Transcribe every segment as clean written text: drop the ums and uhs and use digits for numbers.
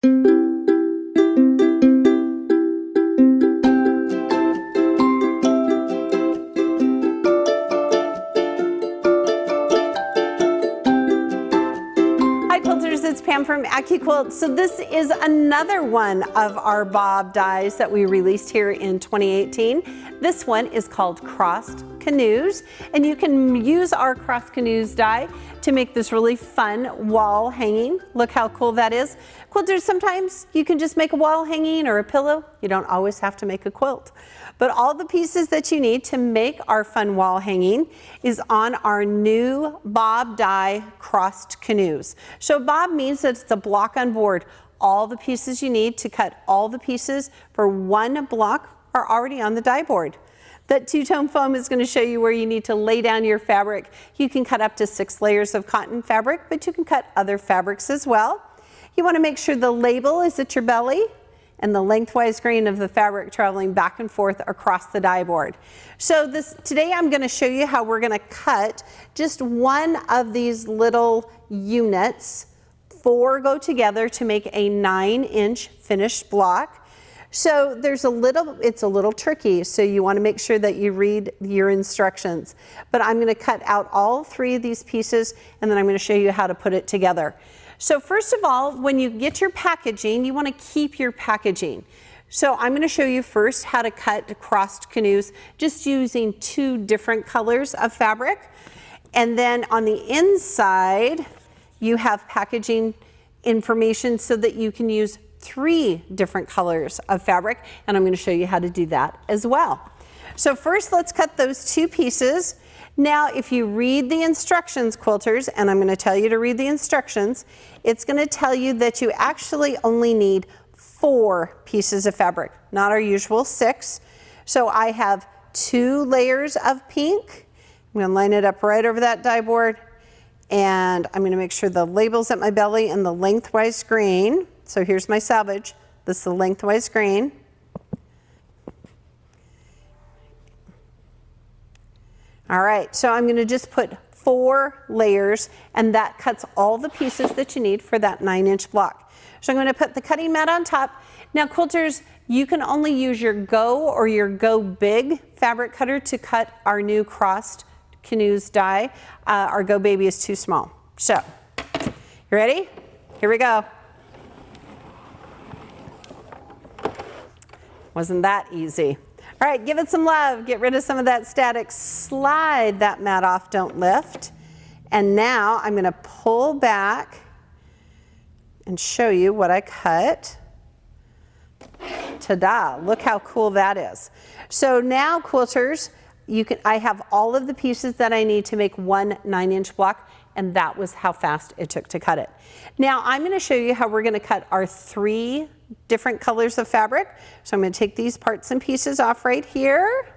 It's Pam from AccuQuilt. So this is another one of our bob dies that we released here in 2018. This one is called Crossed Canoes, and you can use our Crossed Canoes die to make this really fun wall hanging. Look how cool that is. Quilters, sometimes you can just make a wall hanging or a pillow. You don't always have to make a quilt. But all the pieces that you need to make our fun wall hanging is on our new bob die Crossed Canoes. So bob means that it's a block on board. All the pieces you need to cut all the pieces for one block are already on the die board. That two-tone foam is going to show you where you need to lay down your fabric. You can cut up to 6 layers of cotton fabric, but you can cut other fabrics as well. You want to make sure the label is at your belly and the lengthwise grain of the fabric traveling back and forth across the die board. So today I'm going to show you how we're going to cut just one of these little units. 4 go together to make a 9-inch finished block. So it's a little tricky, so you want to make sure that you read your instructions. But I'm going to cut out all 3 of these pieces, and then I'm going to show you how to put it together. So first of all, when you get your packaging, you want to keep your packaging. So I'm going to show you first how to cut crossed canoes just using 2 different colors of fabric. And then on the inside, you have packaging information so that you can use 3 different colors of fabric, and I'm going to show you how to do that as well. So first, let's cut those 2 pieces. Now, if you read the instructions, quilters, and I'm going to tell you to read the instructions, it's going to tell you that you actually only need 4 pieces of fabric, not our usual 6. So I have 2 layers of pink. I'm going to line it up right over that die board, and I'm going to make sure the label's at my belly and the lengthwise grain. So here's my salvage. This is the lengthwise grain. All right, so I'm going to just put 4 layers, and that cuts all the pieces that you need for that 9-inch block. So I'm going to put the cutting mat on top. Now, quilters, you can only use your Go or your Go Big fabric cutter to cut our new Crossed Canoes die. Our Go Baby is too small. So, you ready? Here we go. Wasn't that easy? All right, give it some love. Get rid of some of that static. Slide that mat off, don't lift. And now I'm going to pull back and show you what I cut. Ta-da, look how cool that is. So now, quilters, I have all of the pieces that I need to make one 9-inch block, and that was how fast it took to cut it. Now I'm going to show you how we're going to cut our 3 different colors of fabric. So I'm going to take these parts and pieces off right here.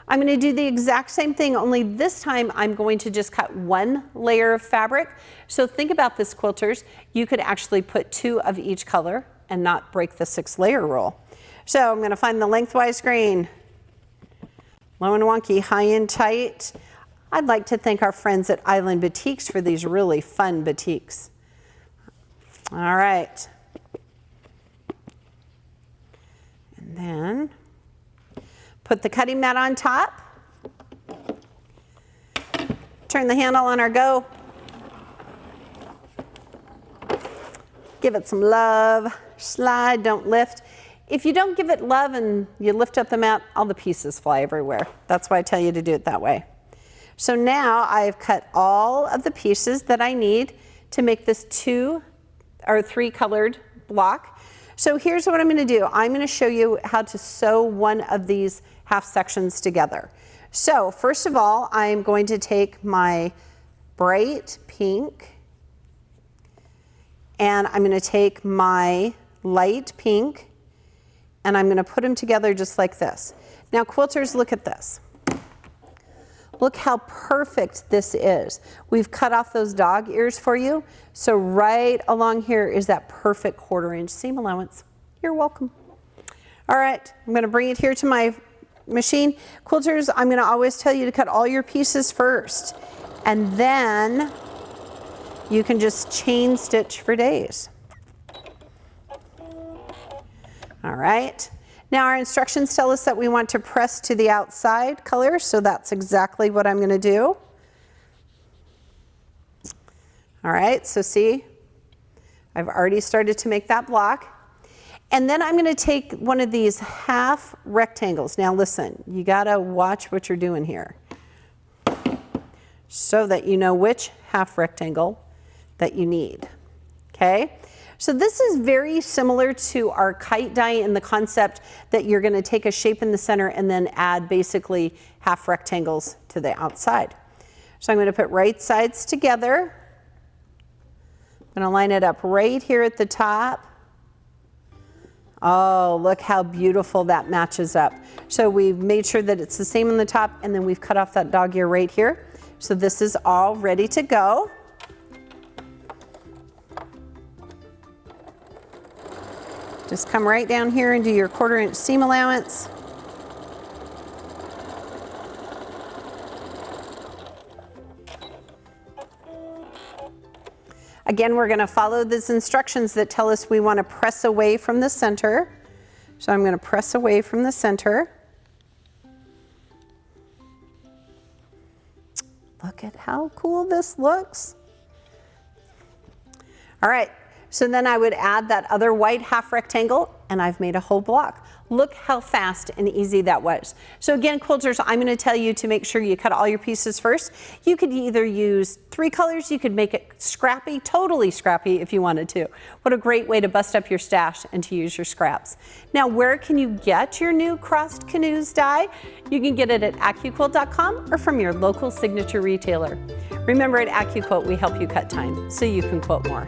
I'm going to do the exact same thing, only this time I'm going to just cut 1 layer of fabric. So think about this, quilters. You could actually put 2 of each color and not break the 6-layer rule. So I'm going to find the lengthwise grain. Low and wonky, high and tight. I'd like to thank our friends at Island Boutiques for these really fun boutiques. All right. And then put the cutting mat on top. Turn the handle on our Go. Give it some love. Slide, don't lift. If you don't give it love and you lift up the mat, all the pieces fly everywhere. That's why I tell you to do it that way. So now I've cut all of the pieces that I need to make this 2 or 3 colored block. So here's what I'm going to do. I'm going to show you how to sew one of these half sections together. So first of all, I'm going to take my bright pink, and I'm going to take my light pink, and I'm going to put them together just like this. Now, quilters, look at this. Look how perfect this is. We've cut off those dog ears for you. So right along here is that perfect 1/4-inch seam allowance. You're welcome. All right, I'm going to bring it here to my machine. Quilters, I'm going to always tell you to cut all your pieces first, and then you can just chain stitch for days. All right. Now our instructions tell us that we want to press to the outside color, so that's exactly what I'm going to do. All right, so see, I've already started to make that block. And then I'm going to take one of these half rectangles. Now listen, you got to watch what you're doing here so that you know which half rectangle that you need. Okay? So this is very similar to our kite die in the concept that you're going to take a shape in the center and then add basically half rectangles to the outside. So I'm going to put right sides together. I'm going to line it up right here at the top. Oh, look how beautiful that matches up. So we've made sure that it's the same on the top, and then we've cut off that dog ear right here. So this is all ready to go. Just come right down here and do your 1/4 inch seam allowance. Again, we're going to follow these instructions that tell us we want to press away from the center. So I'm going to press away from the center. Look at how cool this looks. All right. So then I would add that other white half rectangle, and I've made a whole block. Look how fast and easy that was. So again, quilters, I'm going to tell you to make sure you cut all your pieces first. You could either use 3 colors, you could make it scrappy, totally scrappy if you wanted to. What a great way to bust up your stash and to use your scraps. Now, where can you get your new Crossed Canoes die? You can get it at AccuQuilt.com or from your local signature retailer. Remember, at AccuQuilt, we help you cut time so you can quilt more.